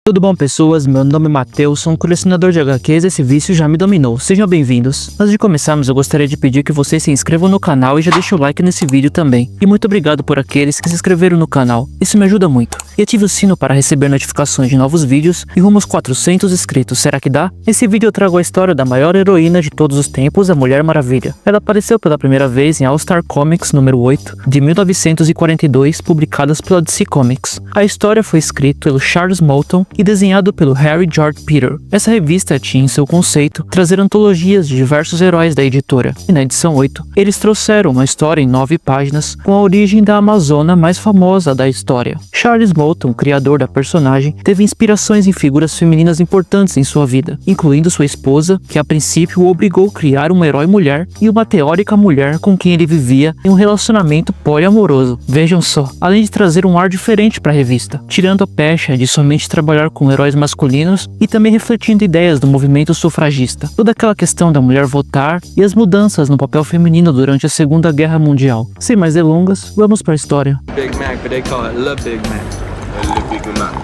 Tudo bom, pessoas? Meu nome é Matheus, sou um colecionador de HQs e esse vício já me dominou. Sejam bem-vindos. Antes de começarmos, eu gostaria de pedir que vocês se inscrevam no canal e já deixem o like nesse vídeo também. E muito obrigado por aqueles que se inscreveram no canal, isso me ajuda muito. E ative o sino para receber notificações de novos vídeos e rumo aos 400 inscritos, será que dá? Nesse vídeo eu trago a história da maior heroína de todos os tempos, a Mulher Maravilha. Ela apareceu pela primeira vez em All Star Comics número 8, de 1942, publicadas pela DC Comics. A história foi escrita pelo Charles Moulton e desenhado pelo Harry George Peter. Essa revista tinha em seu conceito trazer antologias de diversos heróis da editora, e na edição 8, eles trouxeram uma história em 9 páginas com a origem da Amazona mais famosa da história. Charles Moulton, criador da personagem, teve inspirações em figuras femininas importantes em sua vida, incluindo sua esposa, que a princípio o obrigou a criar uma herói mulher e uma teórica mulher com quem ele vivia em um relacionamento poliamoroso. Vejam só, além de trazer um ar diferente para a revista, tirando a pecha de somente trabalhar com heróis masculinos e também refletindo ideias do movimento sufragista, toda aquela questão da mulher votar e as mudanças no papel feminino durante a Segunda Guerra Mundial. Sem mais delongas, vamos para a história. Big Mac, but they call it Le Big Mac. Le Big Mac.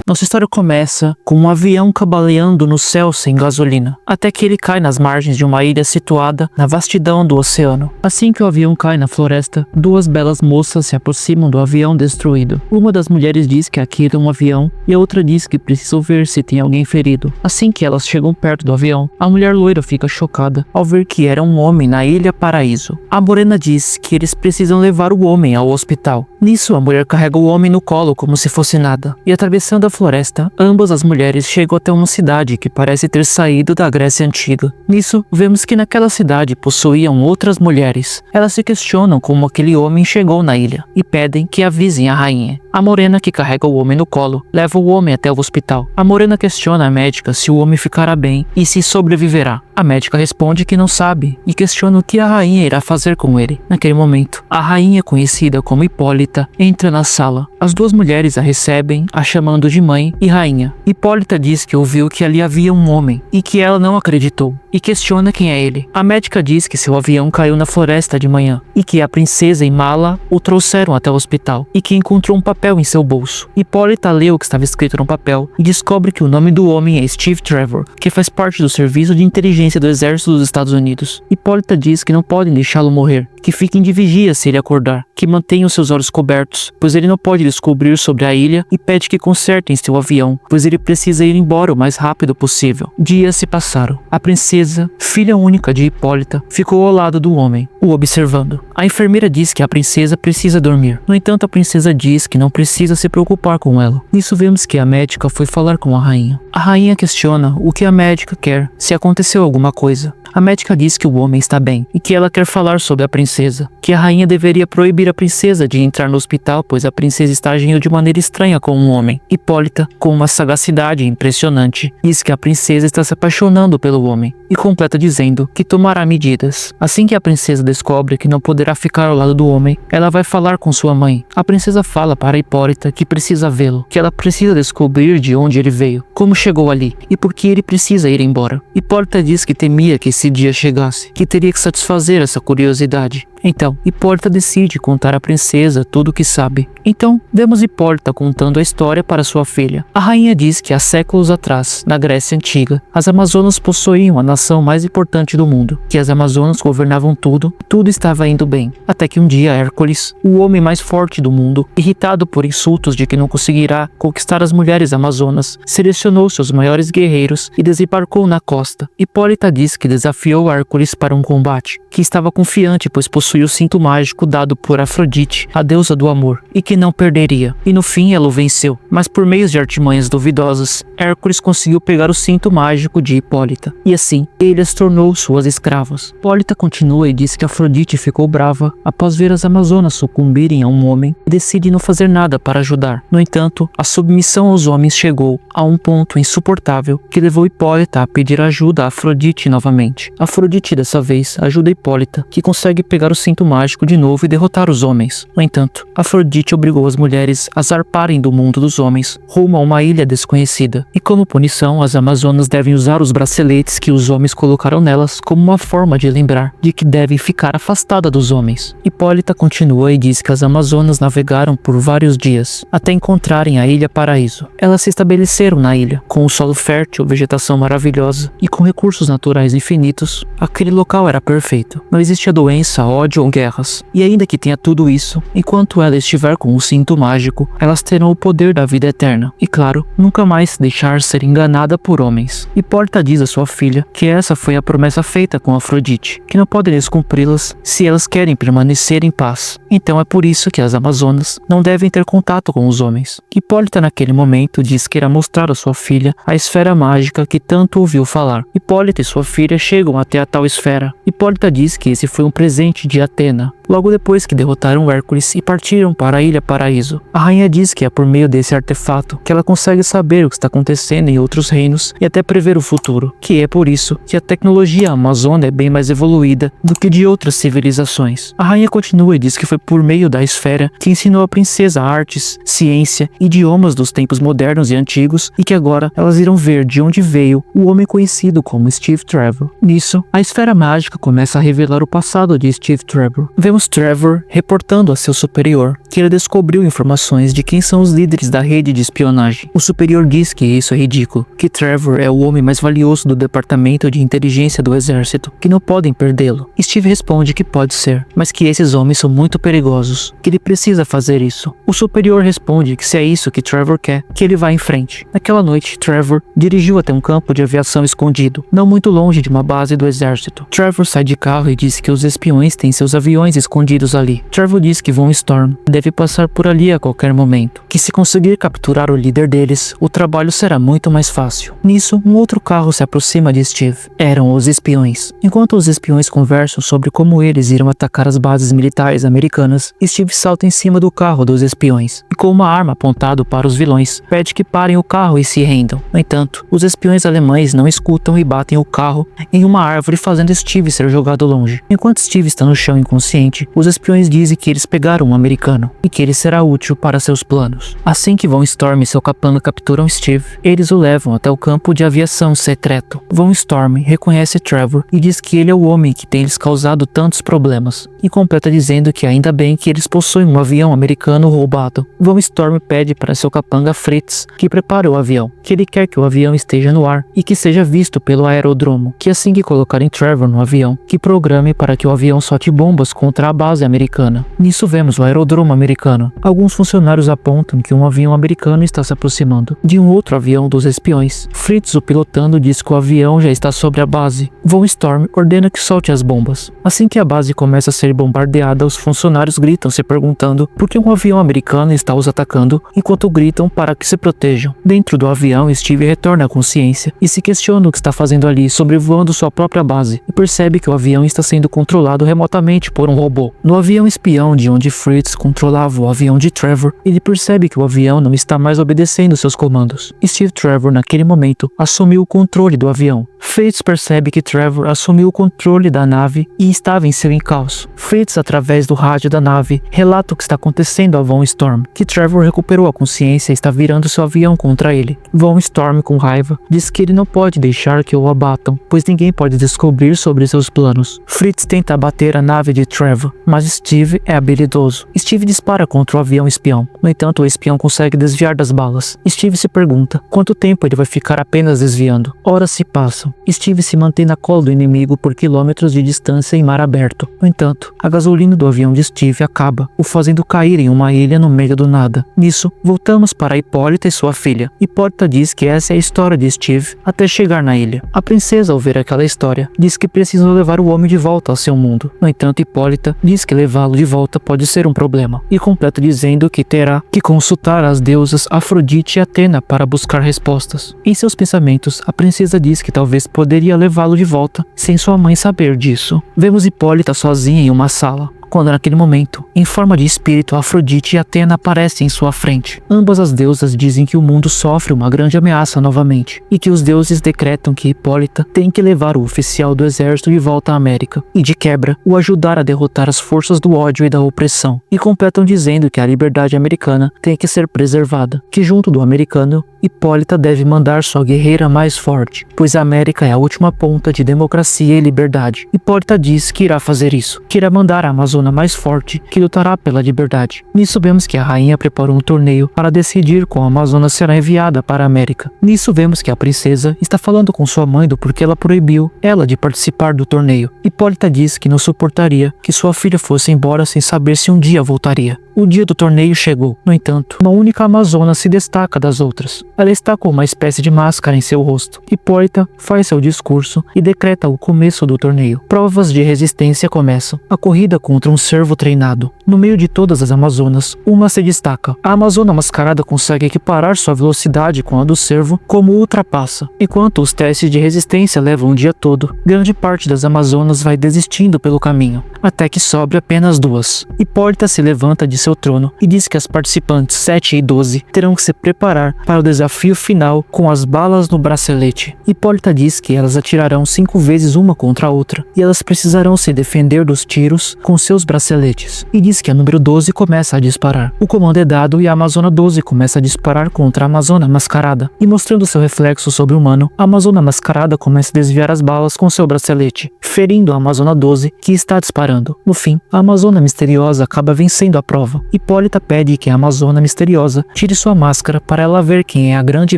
Nossa história começa com um avião cabaleando no céu sem gasolina, até que ele cai nas margens de uma ilha situada na vastidão do oceano. Assim que o avião cai na floresta, duas belas moças se aproximam do avião destruído. Uma das mulheres diz que aquilo é um avião e a outra diz que precisam ver se tem alguém ferido. Assim que elas chegam perto do avião, a mulher loira fica chocada ao ver que era um homem na Ilha Paraíso. A morena diz que eles precisam levar o homem ao hospital. Nisso, a mulher carrega o homem no colo como se fosse nada. E atravessando a floresta, ambas as mulheres chegam até uma cidade que parece ter saído da Grécia Antiga. Nisso, vemos que naquela cidade possuíam outras mulheres. Elas se questionam como aquele homem chegou na ilha e pedem que avisem a rainha. A morena, que carrega o homem no colo, leva o homem até o hospital. A morena questiona a médica se o homem ficará bem e se sobreviverá. A médica responde que não sabe e questiona o que a rainha irá fazer com ele. Naquele momento, a rainha, conhecida como Hipólita, entra na sala. As duas mulheres a recebem, a chamando de mãe e rainha. Hipólita diz que ouviu que ali havia um homem e que ela não acreditou, e questiona quem é ele. A médica diz que seu avião caiu na floresta de manhã e que a princesa e Mala o trouxeram até o hospital e que encontrou um papel em seu bolso. Hipólita lê o que estava escrito no papel e descobre que o nome do homem é Steve Trevor, que faz parte do serviço de inteligência do exército dos Estados Unidos. Hipólita diz que não podem deixá-lo morrer, que fiquem de vigia se ele acordar, que mantenham seus olhos cobertos, pois ele não pode descobrir sobre a ilha, e pede que consertem seu avião, pois ele precisa ir embora o mais rápido possível. Dias se passaram. A princesa, filha única de Hipólita, ficou ao lado do homem, o observando. A enfermeira diz que a princesa precisa dormir. No entanto, a princesa diz que não precisa se preocupar com ela. Nisso vemos que a médica foi falar com a rainha. A rainha questiona o que a médica quer, se aconteceu alguma coisa. A médica diz que o homem está bem e que ela quer falar sobre a princesa, que a rainha deveria proibir a princesa de entrar no hospital, pois a princesa está agindo de maneira estranha com um homem. Hipólita, com uma sagacidade impressionante, diz que a princesa está se apaixonando pelo homem e completa dizendo que tomará medidas. Assim que a princesa descobre que não poderá ficar ao lado do homem, ela vai falar com sua mãe. A princesa fala para Hipólita que precisa vê-lo, que ela precisa descobrir de onde ele veio, como chegou ali e por que ele precisa ir embora. Hipólita diz que temia que esse dia chegasse, que teria que satisfazer essa curiosidade. Então, Hipólita decide contar à princesa tudo o que sabe. Então, vemos Hipólita contando a história para sua filha. A rainha diz que há séculos atrás, na Grécia Antiga, as Amazonas possuíam a nação mais importante do mundo, que as Amazonas governavam tudo, tudo estava indo bem. Até que um dia Hércules, o homem mais forte do mundo, irritado por insultos de que não conseguirá conquistar as mulheres amazonas, selecionou seus maiores guerreiros e desembarcou na costa. Hipólita diz que desafiou Hércules para um combate, que estava confiante pois possuía o cinto mágico dado por Afrodite, a deusa do amor, e que não perderia. E no fim ela o venceu, mas por meios de artimanhas duvidosas, Hércules conseguiu pegar o cinto mágico de Hipólita, e assim ele as tornou suas escravas. Hipólita continua e diz que Afrodite ficou brava após ver as Amazonas sucumbirem a um homem e decide não fazer nada para ajudar. No entanto, a submissão aos homens chegou a um ponto insuportável que levou Hipólita a pedir ajuda a Afrodite novamente. Afrodite dessa vez ajuda Hipólita Hipólita, que consegue pegar o cinto mágico de novo e derrotar os homens. No entanto, Afrodite obrigou as mulheres a zarparem do mundo dos homens, rumo a uma ilha desconhecida, e como punição, as Amazonas devem usar os braceletes que os homens colocaram nelas como uma forma de lembrar de que devem ficar afastada dos homens. Hipólita continua e diz que as Amazonas navegaram por vários dias, até encontrarem a Ilha Paraíso. Elas se estabeleceram na ilha, com um solo fértil, vegetação maravilhosa e com recursos naturais infinitos. Aquele local era perfeito. Não existia doença, ódio ou guerras. E ainda que tenha tudo isso, enquanto ela estiver com o cinto mágico, elas terão o poder da vida eterna. E claro, nunca mais se deixar ser enganada por homens. Hipólita diz a sua filha que essa foi a promessa feita com Afrodite, que não podem descumpri-las se elas querem permanecer em paz. Então é por isso que as Amazonas não devem ter contato com os homens. Hipólita naquele momento diz que irá mostrar a sua filha a esfera mágica que tanto ouviu falar. Hipólita e sua filha chegam até a tal esfera. Hipólita diz que esse foi um presente de Atena, logo depois que derrotaram Hércules e partiram para a Ilha Paraíso. A rainha diz que é por meio desse artefato que ela consegue saber o que está acontecendo em outros reinos e até prever o futuro, que é por isso que a tecnologia amazônica é bem mais evoluída do que de outras civilizações. A rainha continua e diz que foi por meio da esfera que ensinou a princesa artes, ciência e idiomas dos tempos modernos e antigos, e que agora elas irão ver de onde veio o homem conhecido como Steve Trevor. Nisso, a esfera mágica começa a revelar o passado de Steve Trevor. Vemos Trevor reportando a seu superior que ele descobriu informações de quem são os líderes da rede de espionagem. O superior diz que isso é ridículo, que Trevor é o homem mais valioso do departamento de inteligência do exército, que não podem perdê-lo. Steve responde que pode ser, mas que esses homens são muito perigosos, que ele precisa fazer isso. O superior responde que se é isso que Trevor quer, que ele vá em frente. Naquela noite, Trevor dirigiu até um campo de aviação escondido, não muito longe de uma base do exército. Trevor sai de carro e diz que os espiões têm seus aviões escondidos ali. Trevor diz que Von Storm deve passar por ali a qualquer momento, que se conseguir capturar o líder deles, o trabalho será muito mais fácil. Nisso, um outro carro se aproxima de Steve. Eram os espiões. Enquanto os espiões conversam sobre como eles irão atacar as bases militares americanas, Steve salta em cima do carro dos espiões e, com uma arma apontada para os vilões, pede que parem o carro e se rendam. No entanto, os espiões alemães não escutam e batem o carro em uma árvore, fazendo Steve ser jogado longe. Enquanto Steve está no chão inconsciente, os espiões dizem que eles pegaram um americano e que ele será útil para seus planos. Assim que Von Storm e seu capanga capturam Steve, eles o levam até o campo de aviação secreto. Von Storm reconhece Trevor e diz que ele é o homem que tem lhes causado tantos problemas, e completa dizendo que ainda bem que eles possuem um avião americano roubado. Von Storm pede para seu capanga Fritz que prepare o avião, que ele quer que o avião esteja no ar e que seja visto pelo aeródromo, que assim que colocarem Trevor no avião, que programe para que o avião solte bombas contra a base americana. Nisso vemos o aeródromo americano. Alguns funcionários apontam que um avião americano está se aproximando de um outro avião dos espiões. Fritz, o pilotando, diz que o avião já está sobre a base. Von Storm ordena que solte as bombas. Assim que a base começa a ser bombardeada, os funcionários gritam se perguntando por que um avião americano está os atacando, enquanto gritam para que se protejam. Dentro do avião, Steve retorna à consciência e se questiona o que está fazendo ali, sobrevoando sua própria base, e percebe que o avião está sendo controlado remotamente por um robô. No avião espião de onde Fritz controlava o avião de Trevor, ele percebe que o avião não está mais obedecendo seus comandos. Steve Trevor, naquele momento, assumiu o controle do avião. Fritz percebe que Trevor assumiu o controle da nave e estava em seu encalço. Fritz, através do rádio da nave, relata o que está acontecendo a Von Storm, que Trevor recuperou a consciência e está virando seu avião contra ele. Von Storm, com raiva, diz que ele não pode deixar que o abatam, pois ninguém pode descobrir sobre seus planos. Fritz tenta abater a nave de Trevor, mas Steve é habilidoso. Steve dispara contra o avião espião. No entanto, o espião consegue desviar das balas. Steve se pergunta quanto tempo ele vai ficar apenas desviando. Horas se passam. Steve se mantém na cola do inimigo por quilômetros de distância em mar aberto. No entanto, a gasolina do avião de Steve acaba, o fazendo cair em uma ilha no meio do nada. Nisso, voltamos para Hipólita e sua filha. Hipólita diz que essa é a história de Steve até chegar na ilha. A princesa, ao ver aquela história, diz que precisam levar o homem de volta ao seu mundo. No entanto, Hipólita diz que levá-lo de volta pode ser um problema, e completa dizendo que terá que consultar as deusas Afrodite e Atena para buscar respostas. Em seus pensamentos, a princesa diz que talvez poderia levá-lo de volta sem sua mãe saber disso. Vemos Hipólita sozinha em uma sala. quando naquele momento, em forma de espírito, Afrodite e Atena aparecem em sua frente. Ambas as deusas dizem que o mundo sofre uma grande ameaça novamente, e que os deuses decretam que Hipólita tem que levar o oficial do exército de volta à América, e de quebra, o ajudar a derrotar as forças do ódio e da opressão, e completam dizendo que a liberdade americana tem que ser preservada, que junto do americano, Hipólita deve mandar sua guerreira mais forte, pois a América é a última ponta de democracia e liberdade. Hipólita diz que irá fazer isso, que irá mandar a amazona mais forte que lutará pela liberdade. Nisso vemos que a rainha preparou um torneio para decidir qual amazona será enviada para a América. Nisso vemos que a princesa está falando com sua mãe do porquê ela proibiu ela de participar do torneio. Hipólita diz que não suportaria que sua filha fosse embora sem saber se um dia voltaria. O dia do torneio chegou. No entanto, uma única amazona se destaca das outras. Ela está com uma espécie de máscara em seu rosto. Hipólita faz seu discurso e decreta o começo do torneio. Provas de resistência começam. A corrida contra um cervo treinado. No meio de todas as amazonas, uma se destaca. A amazona mascarada consegue equiparar sua velocidade com a do cervo, como ultrapassa. Enquanto os testes de resistência levam o dia todo, grande parte das amazonas vai desistindo pelo caminho, até que sobre apenas duas. Hipólita se levanta de seu trono e diz que as participantes 7 e 12 terão que se preparar para o desafio final com as balas no bracelete. Hipólita diz que elas atirarão 5 vezes uma contra a outra e elas precisarão se defender dos tiros com seus braceletes, e diz que a número 12 começa a disparar. O comando é dado e a amazona 12 começa a disparar contra a amazona mascarada, e mostrando seu reflexo sobre-humano, a amazona mascarada começa a desviar as balas com seu bracelete, ferindo a amazona 12 que está disparando. No fim, a amazona misteriosa acaba vencendo a prova. Hipólita pede que a amazona misteriosa tire sua máscara para ela ver quem é a grande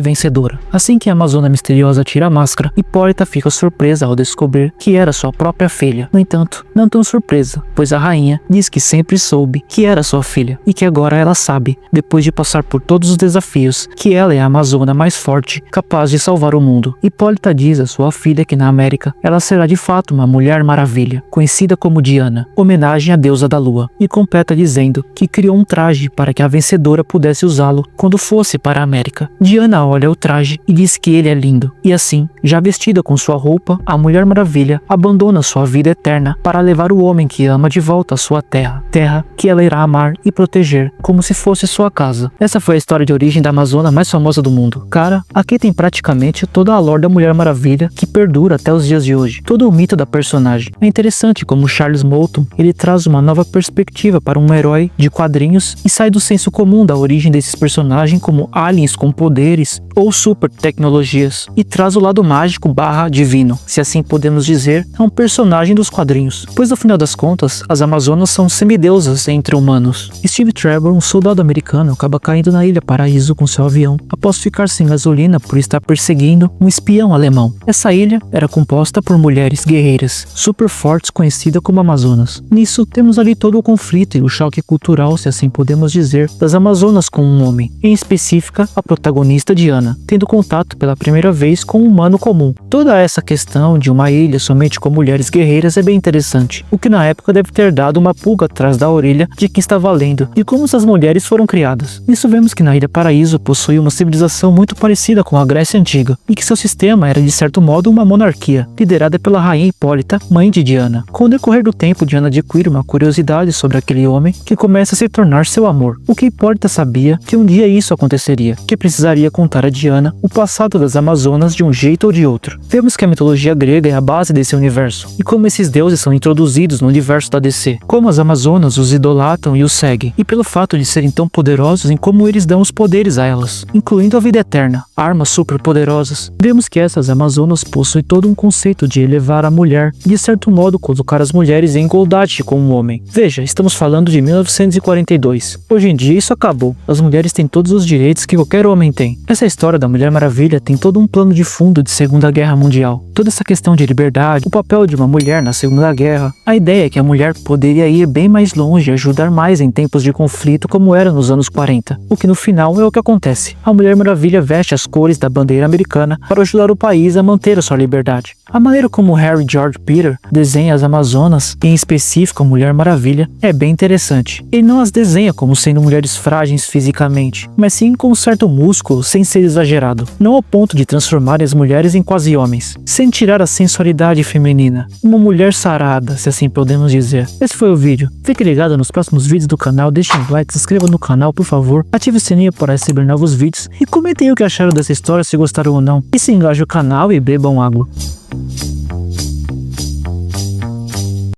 vencedora. Assim que a amazona misteriosa tira a máscara, Hipólita fica surpresa ao descobrir que era sua própria filha. No entanto, não tão surpresa, pois a rainha diz que sempre soube que era sua filha e que agora ela sabe, depois de passar por todos os desafios, que ela é a amazona mais forte, capaz de salvar o mundo. Hipólita diz à sua filha que na América ela será de fato uma Mulher Maravilha, conhecida como Diana, homenagem à deusa da lua, e completa dizendo que criou um traje para que a vencedora pudesse usá-lo quando fosse para a América. Diana olha o traje e diz que ele é lindo, e assim, já vestida com sua roupa, a Mulher Maravilha abandona sua vida eterna para levar o homem que ama de volta à sua terra, terra que ela irá amar e proteger como se fosse sua casa. Essa foi a história de origem da amazona mais famosa do mundo. Cara, aqui tem praticamente toda a lore da Mulher Maravilha que perdura até os dias de hoje, todo o mito da personagem. É interessante como Charles Moulton, ele traz uma nova perspectiva para um herói de quadrinhos e sai do senso comum da origem desses personagens como aliens com poderes ou super tecnologias, e traz o lado mágico / divino, se assim podemos dizer, é um personagem dos quadrinhos, pois no final das contas, as amazonas são semideusas entre humanos. Steve Trevor, um soldado americano, acaba caindo na Ilha Paraíso com seu avião, após ficar sem gasolina por estar perseguindo um espião alemão. Essa ilha era composta por mulheres guerreiras, super fortes, conhecidas como Amazonas. Nisso, temos ali todo o conflito e o choque cultural, se assim podemos dizer, das Amazonas com um homem, em específica a protagonista Diana, tendo contato pela primeira vez com um humano comum. Toda essa questão de uma ilha somente com mulheres guerreiras é bem interessante, o que na época deve ter dado uma pulga atrás da orelha de quem estava lendo, de como essas mulheres foram criadas. Nisso vemos que na Ilha Paraíso possui uma civilização muito parecida com a Grécia Antiga, e que seu sistema era de certo modo uma monarquia, liderada pela rainha Hipólita, mãe de Diana. Com o decorrer do tempo, Diana adquire uma curiosidade sobre aquele homem que começa a se tornar seu amor. O que Hipólita sabia que um dia isso aconteceria, que precisaria contar a Diana o passado das Amazonas de um jeito ou de outro. Vemos que a mitologia grega é a base desse universo, e como esses deuses são introduzidos no universo da DC, como as Amazonas os idolatram e os seguem, e pelo fato de serem tão poderosos em como eles dão os poderes a elas, incluindo a vida eterna, armas super poderosas. Vemos que essas Amazonas possuem todo um conceito de elevar a mulher e de certo modo colocar as mulheres em igualdade com o homem. Veja, estamos falando de 1942. Hoje em dia isso acabou. As mulheres têm todos os direitos que qualquer homem tem. Essa história da Mulher Maravilha tem todo um plano de fundo de Segunda Guerra Mundial. Toda essa questão de liberdade, o papel de uma mulher na Segunda Guerra, a ideia é que a mulher poderia ir bem mais longe e ajudar mais em tempos de conflito como era nos anos 40. O que no final é o que acontece. A Mulher Maravilha veste as cores da bandeira americana para ajudar o país a manter a sua liberdade. A maneira como Harry George Peter desenha as Amazonas, e em específico a Mulher Maravilha, é bem interessante. Ele não as desenha como sendo mulheres frágeis fisicamente, mas sim com um certo músculo sem ser exagerado, não ao ponto de transformarem as mulheres em quase homens, sem tirar a sensualidade feminina. Uma mulher sarada, se assim podemos dizer. Esse foi o vídeo. Fique ligado nos próximos vídeos do canal, deixe um like, se inscreva no canal por favor, ative o sininho para receber novos vídeos e comentem o que acharam dessa história, se gostaram ou não, e se engaje o canal e bebam água.